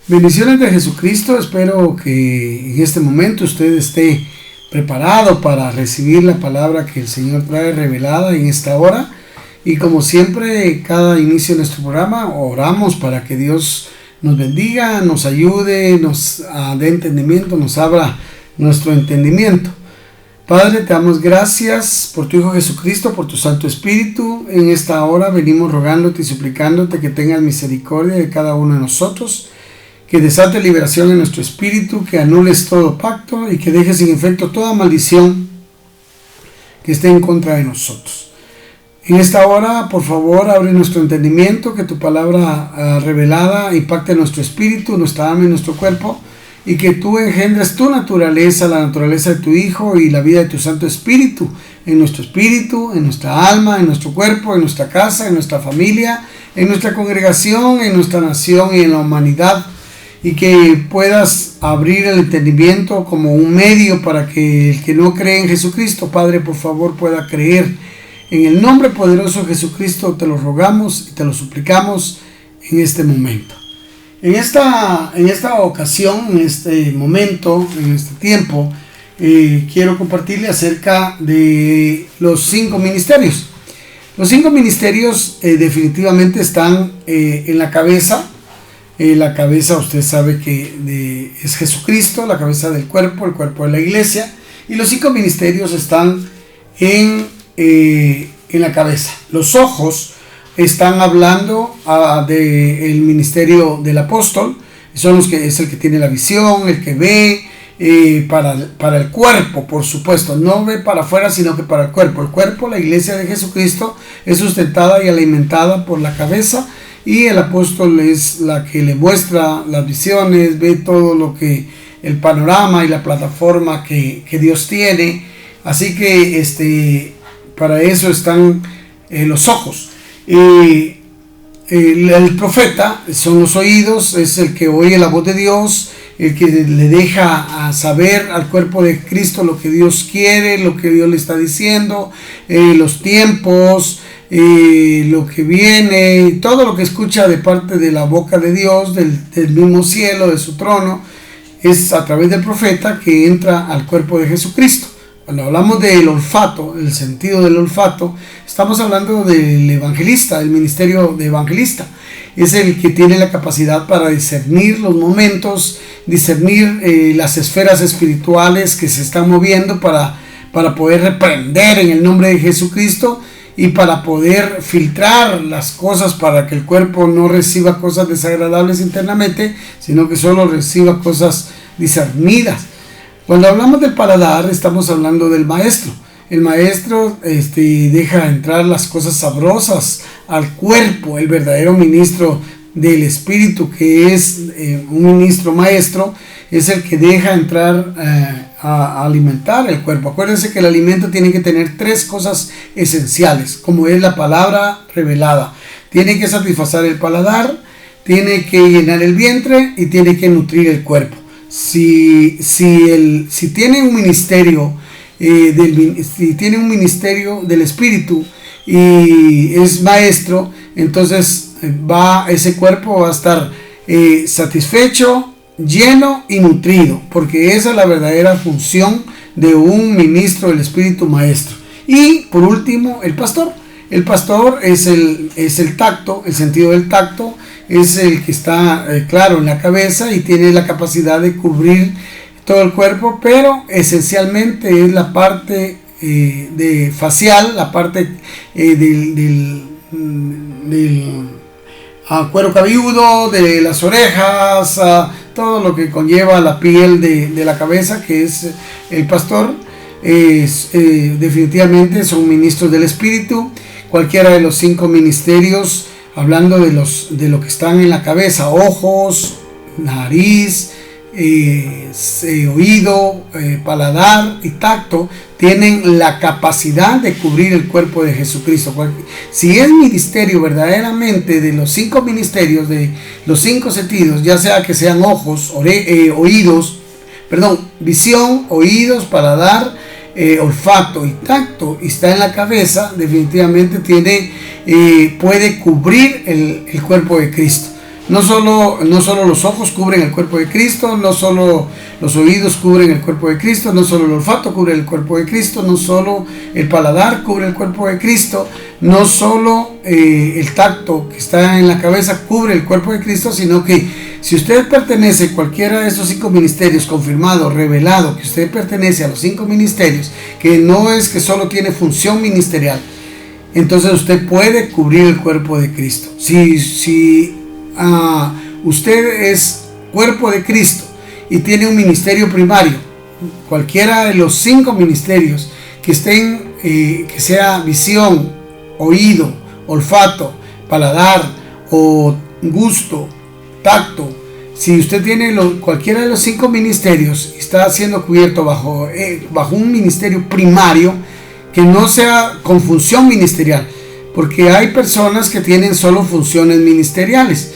Bendiciones de Jesucristo. Espero que en este momento usted esté preparado para recibir la palabra que el Señor trae revelada en esta hora. Y como siempre, cada inicio de nuestro programa, oramos para que Dios nos bendiga, nos ayude, nos dé entendimiento, nos abra nuestro entendimiento. Padre, te damos gracias por tu Hijo Jesucristo, por tu Santo Espíritu. En esta hora venimos rogándote y suplicándote que tengas misericordia de cada uno de nosotros, que desate liberación en nuestro espíritu, que anules todo pacto y que dejes sin efecto toda maldición que esté en contra de nosotros. En esta hora, por favor, abre nuestro entendimiento, que tu palabra revelada impacte nuestro espíritu, nuestra alma y nuestro cuerpo, y que tú engendres tu naturaleza, la naturaleza de tu Hijo y la vida de tu Santo Espíritu, en nuestra alma, en nuestro cuerpo, en nuestra casa, en nuestra familia, en nuestra congregación, en nuestra nación y en la humanidad, y que puedas abrir el entendimiento como un medio para que el que no cree en Jesucristo, Padre, por favor, pueda creer. En el nombre poderoso de Jesucristo te lo rogamos y te lo suplicamos en este momento. En esta ocasión, en este momento, en este tiempo, quiero compartirle acerca de los 5 ministerios. Los 5 ministerios definitivamente están en la cabeza. La cabeza, usted sabe que es Jesucristo, la cabeza del cuerpo, el cuerpo de la iglesia. Y los 5 ministerios están en la cabeza. Los ojos están hablando del ministerio del apóstol. Son los que es el que tiene la visión, el que ve para el cuerpo, por supuesto. No ve para afuera, sino que para el cuerpo. El cuerpo, la iglesia de Jesucristo, es sustentada y alimentada por la cabeza. Y el apóstol es la que le muestra las visiones, ve todo lo que el panorama y la plataforma que Dios tiene. Así que para eso están los ojos. El profeta son los oídos, es el que oye la voz de Dios, el que le deja a saber al cuerpo de Cristo lo que Dios quiere, lo que Dios le está diciendo, los tiempos, lo que viene, todo lo que escucha de parte de la boca de Dios, del mismo cielo, de su trono, es a través del profeta que entra al cuerpo de Jesucristo. Cuando hablamos del olfato, el sentido del olfato, estamos hablando del evangelista, el ministerio de evangelista. Es el que tiene la capacidad para discernir los momentos, discernir las esferas espirituales que se están moviendo para poder reprender en el nombre de Jesucristo y para poder filtrar las cosas para que el cuerpo no reciba cosas desagradables internamente, sino que solo reciba cosas discernidas. Cuando hablamos del paladar, estamos hablando del maestro. El maestro deja entrar las cosas sabrosas al cuerpo. El verdadero ministro del espíritu, que es un ministro maestro, es el que deja entrar a alimentar el cuerpo. Acuérdense que el alimento tiene que tener 3 cosas esenciales, como es la palabra revelada. Tiene que satisfacer el paladar, tiene que llenar el vientre y tiene que nutrir el cuerpo. Si tiene un ministerio del espíritu y es maestro, entonces ese cuerpo va a estar satisfecho, lleno y nutrido, porque esa es la verdadera función de un ministro del espíritu maestro. Y por último, el pastor. El pastor es el tacto, el sentido del tacto, es el que está claro en la cabeza y tiene la capacidad de cubrir todo el cuerpo, pero esencialmente es la parte facial, la parte del cuero cabelludo, de las orejas, todo lo que conlleva la piel de la cabeza, que es el pastor. Definitivamente son ministros del espíritu. Cualquiera de los 5 ministerios, hablando de lo que están en la cabeza: ojos, nariz, oído, paladar y tacto, tienen la capacidad de cubrir el cuerpo de Jesucristo. Si es ministerio verdaderamente de los 5 ministerios, de los 5 sentidos, ya sea que sean ojos, visión, oídos, paladar, olfato y tacto, y está en la cabeza, definitivamente puede cubrir el cuerpo de Cristo. No solo los ojos cubren el cuerpo de Cristo, no solo los oídos cubren el cuerpo de Cristo, no solo el olfato cubre el cuerpo de Cristo, no solo el paladar cubre el cuerpo de Cristo, no solo el tacto que está en la cabeza cubre el cuerpo de Cristo, sino que si usted pertenece a cualquiera de estos 5 ministerios, confirmado, revelado, que usted pertenece a los 5 ministerios, que no es que solo tiene función ministerial, entonces usted puede cubrir el cuerpo de Cristo. Si usted es cuerpo de Cristo y tiene un ministerio primario, cualquiera de los 5 ministerios que estén, que sea visión, oído, olfato, paladar o gusto, tacto, si usted tiene cualquiera de los 5 ministerios, está siendo cubierto bajo un ministerio primario que no sea con función ministerial, porque hay personas que tienen solo funciones ministeriales.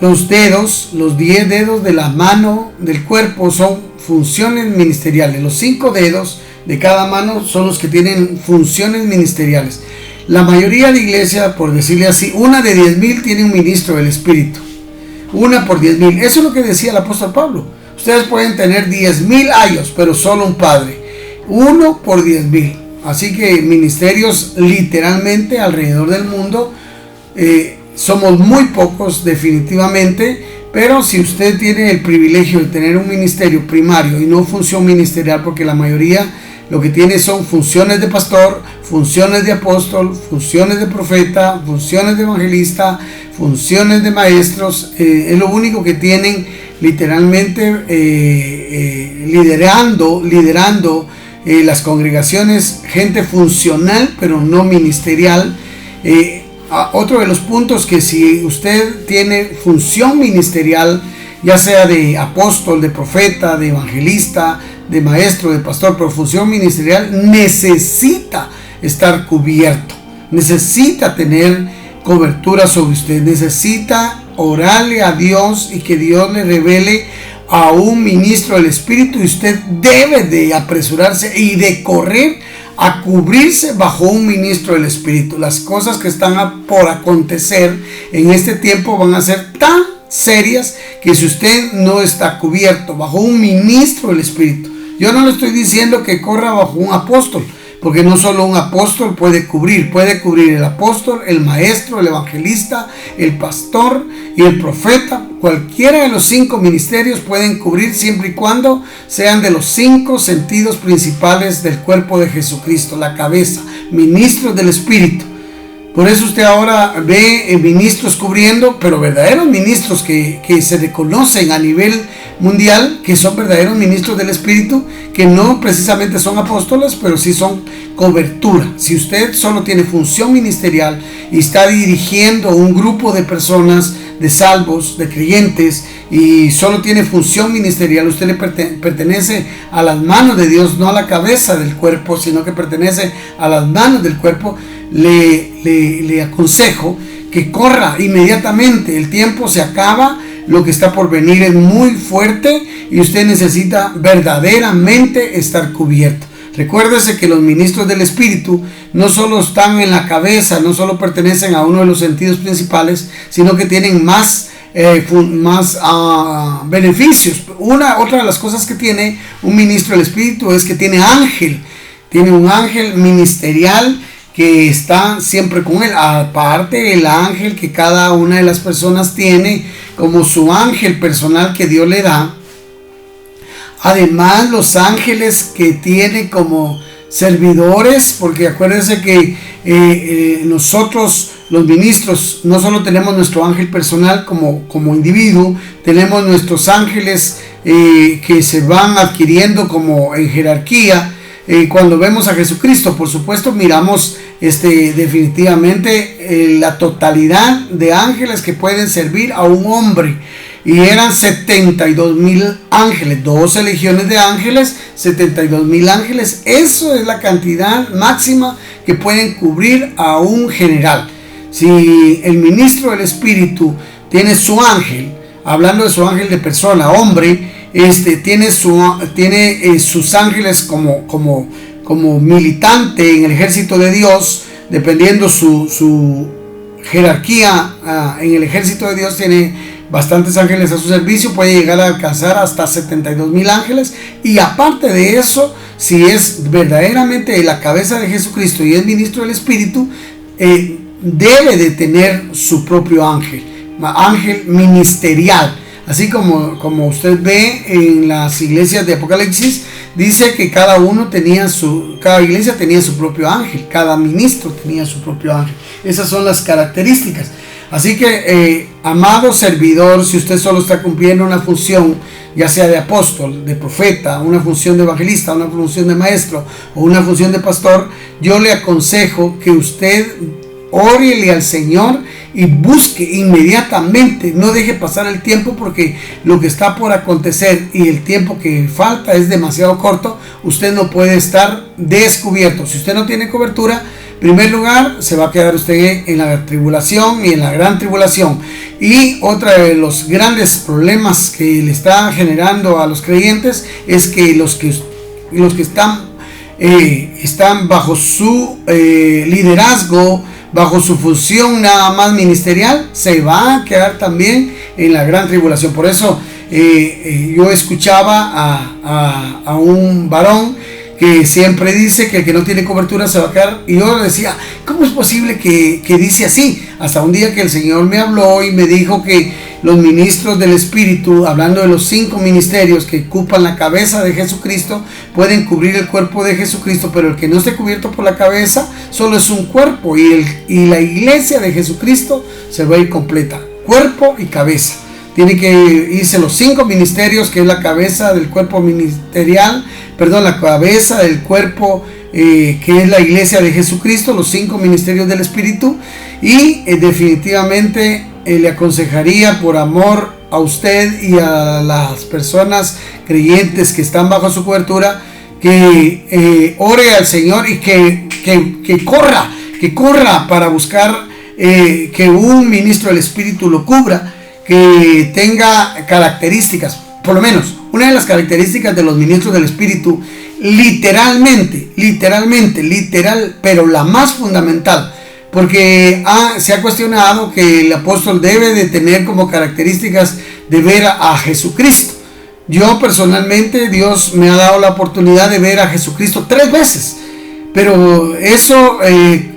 Los 10 dedos de la mano del cuerpo son funciones ministeriales. Los 5 dedos de cada mano son los que tienen funciones ministeriales. La mayoría de iglesias, por decirle así, una de 10,000 tiene un ministro del Espíritu. Una por 10,000. Eso es lo que decía el apóstol Pablo. Ustedes pueden tener 10,000 ayos, pero solo un padre. 1 por 10,000. Así que ministerios literalmente alrededor del mundo somos muy pocos definitivamente, pero si usted tiene el privilegio de tener un ministerio primario y no función ministerial, porque la mayoría lo que tiene son funciones de pastor, funciones de apóstol, funciones de profeta, funciones de evangelista, funciones de maestros, es lo único que tienen literalmente liderando las congregaciones, gente funcional pero no ministerial. Otro de los puntos, que si usted tiene función ministerial, ya sea de apóstol, de profeta, de evangelista, de maestro, de pastor, pero función ministerial, necesita estar cubierto, necesita tener cobertura sobre usted, necesita orarle a Dios y que Dios le revele a un ministro del Espíritu, y usted debe de apresurarse y de correr a cubrirse bajo un ministro del Espíritu. Las cosas que están por acontecer en este tiempo van a ser tan serias que si usted no está cubierto bajo un ministro del Espíritu, yo no le estoy diciendo que corra bajo un apóstol, porque no solo un apóstol puede cubrir el apóstol, el maestro, el evangelista, el pastor y el profeta. Cualquiera de los 5 ministerios pueden cubrir siempre y cuando sean de los 5 sentidos principales del cuerpo de Jesucristo, la cabeza, ministros del Espíritu. Por eso usted ahora ve ministros cubriendo, pero verdaderos ministros que se reconocen a nivel mundial, que son verdaderos ministros del Espíritu, que no precisamente son apóstoles, pero sí son cobertura. Si usted solo tiene función ministerial y está dirigiendo un grupo de personas, de salvos, de creyentes, y solo tiene función ministerial, usted le pertenece a las manos de Dios, no a la cabeza del cuerpo, sino que pertenece a las manos del cuerpo. Le aconsejo que corra inmediatamente. El tiempo se acaba, lo que está por venir es muy fuerte y usted necesita verdaderamente estar cubierto. Recuérdese que los ministros del Espíritu no solo están en la cabeza, no solo pertenecen a uno de los sentidos principales, sino que tienen más beneficios. Otra de las cosas que tiene un ministro del Espíritu es que tiene un ángel ministerial que está siempre con él, aparte el ángel que cada una de las personas tiene como su ángel personal que Dios le da. Además, los ángeles que tiene como servidores, porque acuérdense que nosotros los ministros no solo tenemos nuestro ángel personal como individuo, tenemos nuestros ángeles que se van adquiriendo como en jerarquía. Cuando vemos a Jesucristo, por supuesto, miramos definitivamente la totalidad de ángeles que pueden servir a un hombre. Y eran 72,000 ángeles, 12 legiones de ángeles, 72,000 ángeles. Eso es la cantidad máxima que pueden cubrir a un general. Si el ministro del Espíritu tiene su ángel, hablando de su ángel de persona, hombre, tiene sus ángeles como militante en el ejército de Dios, dependiendo su jerarquía en el ejército de Dios, tiene bastantes ángeles a su servicio, puede llegar a alcanzar hasta 72,000 ángeles. Y aparte de eso, si es verdaderamente la cabeza de Jesucristo y es ministro del Espíritu, debe de tener su propio ángel ministerial. Así como usted ve en las iglesias de Apocalipsis, dice que cada iglesia tenía su propio ángel, cada ministro tenía su propio ángel. Esas son las características. Así que, amado servidor, si usted solo está cumpliendo una función, ya sea de apóstol, de profeta, una función de evangelista, una función de maestro o una función de pastor, yo le aconsejo que usted órele al Señor y busque inmediatamente, no deje pasar el tiempo, porque lo que está por acontecer y el tiempo que falta es demasiado corto. Usted no puede estar descubierto. Si usted no tiene cobertura, en primer lugar se va a quedar usted en la tribulación y en la gran tribulación. Y otro de los grandes problemas que le está generando a los creyentes es que los que están bajo su liderazgo, bajo su función nada más ministerial, se va a quedar también en la gran tribulación. Por eso yo escuchaba a un varón que siempre dice que el que no tiene cobertura se va a quedar, y yo decía, ¿cómo es posible que dice así? Hasta un día que el Señor me habló y me dijo que los ministros del Espíritu, hablando de los 5 ministerios que ocupan la cabeza de Jesucristo, pueden cubrir el cuerpo de Jesucristo, pero el que no esté cubierto por la cabeza solo es un cuerpo, y la iglesia de Jesucristo se va a ir completa, cuerpo y cabeza. Tiene que irse los 5 ministerios, que es la cabeza del cuerpo ministerial, la cabeza del cuerpo que es la iglesia de Jesucristo, los 5 ministerios del Espíritu. Y definitivamente le aconsejaría, por amor a usted y a las personas creyentes que están bajo su cobertura, que ore al Señor y que corra para buscar que un ministro del Espíritu lo cubra, que tenga características. Por lo menos una de las características de los ministros del Espíritu, literalmente, pero la más fundamental, porque se ha cuestionado que el apóstol debe de tener como características de ver a Jesucristo. Yo personalmente, Dios me ha dado la oportunidad de ver a Jesucristo 3 veces. Pero eso,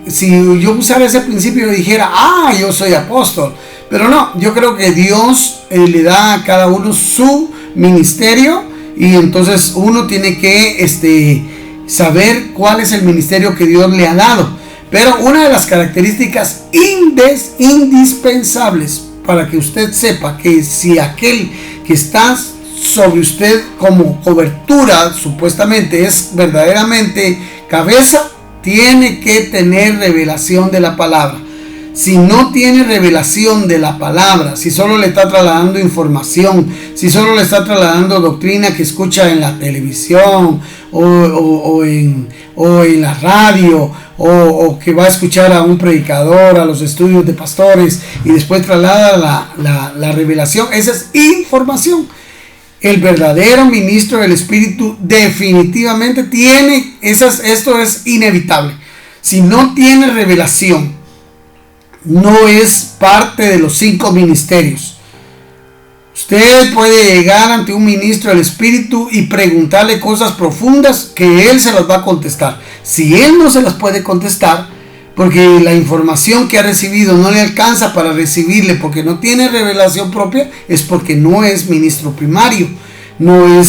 si yo usara ese principio y dijera, yo soy apóstol. Pero no, yo creo que Dios le da a cada uno su ministerio, y entonces uno tiene que saber cuál es el ministerio que Dios le ha dado. Pero una de las características indispensables para que usted sepa que si aquel que está sobre usted como cobertura supuestamente es verdaderamente cabeza, tiene que tener revelación de la palabra. Si no tiene revelación de la palabra, si solo le está trasladando información, si solo le está trasladando doctrina que escucha en la televisión o en la radio, o que va a escuchar a un predicador, a los estudios de pastores, y después traslada la revelación, esa es información. El verdadero ministro del Espíritu definitivamente tiene esto es inevitable. Si no tiene revelación, no es parte de los 5 ministerios. Usted puede llegar ante un ministro del Espíritu y preguntarle cosas profundas que él se las va a contestar. Si él no se las puede contestar, porque la información que ha recibido no le alcanza para recibirle, porque no tiene revelación propia, es porque no es ministro primario. No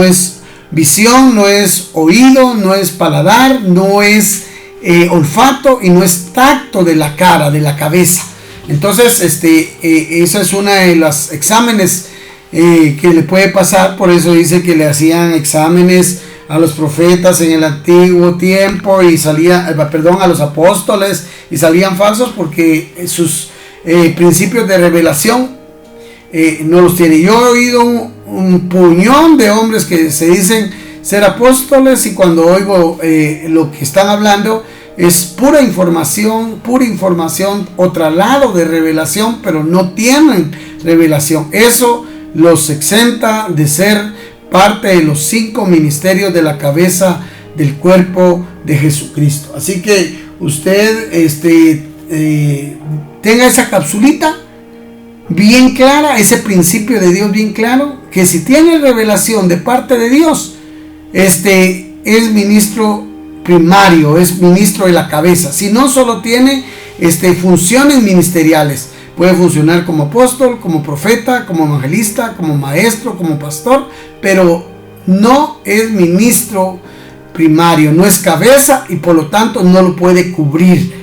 es visión, no es oído, no es paladar, no es olfato, y no es tacto de la cara, de la cabeza. Entonces esa es una de los exámenes que le puede pasar. Por eso dice que le hacían exámenes a los profetas en el antiguo tiempo, y a los apóstoles, y salían falsos porque sus principios de revelación no los tiene. Yo he oído un puñón de hombres que se dicen ser apóstoles, y cuando oigo lo que están hablando es pura información o traslado de revelación, pero no tienen revelación. Eso los exenta de ser parte de los 5 ministerios de la cabeza del cuerpo de Jesucristo. Así que usted tenga esa capsulita, bien clara, ese principio de Dios bien claro, que si tiene revelación de parte de Dios, es ministro primario, es ministro de la cabeza. Si no, solo tiene funciones ministeriales. Puede funcionar como apóstol, como profeta, como evangelista, como maestro, como pastor, pero no es ministro primario, no es cabeza y por lo tanto no lo puede cubrir.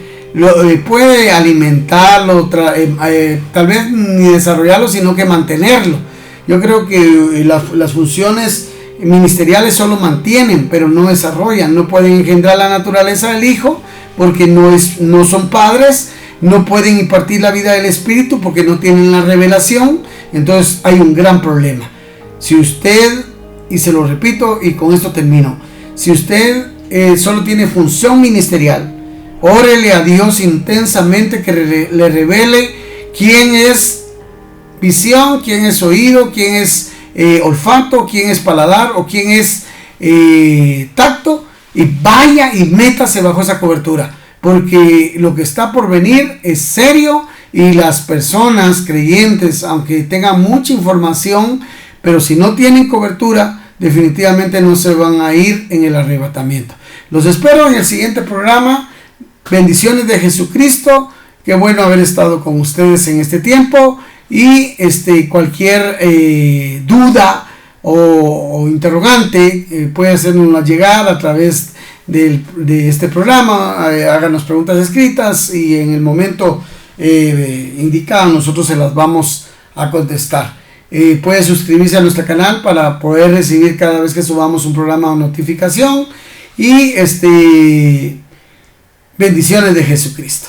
Puede alimentarlo, tal vez ni desarrollarlo, sino que mantenerlo. Yo creo que las funciones ministeriales solo mantienen, pero no desarrollan. No pueden engendrar la naturaleza del Hijo porque no son padres. No pueden impartir la vida del Espíritu porque no tienen la revelación. Entonces hay un gran problema. Si usted, y se lo repito y con esto termino, si usted solo tiene función ministerial, órele a Dios intensamente que le revele quién es visión, quién es oído, quién es olfato, quién es paladar o quién es tacto, y vaya y métase bajo esa cobertura, porque lo que está por venir es serio y las personas creyentes, aunque tengan mucha información, pero si no tienen cobertura, definitivamente no se van a ir en el arrebatamiento. Los espero en el siguiente programa. Bendiciones de Jesucristo. Qué bueno haber estado con ustedes en este tiempo. Y cualquier duda o interrogante puede hacernos llegar a través de este programa. Háganos preguntas escritas y en el momento indicado nosotros se las vamos a contestar. Puede suscribirse a nuestro canal para poder recibir cada vez que subamos un programa o notificación. Y bendiciones de Jesucristo.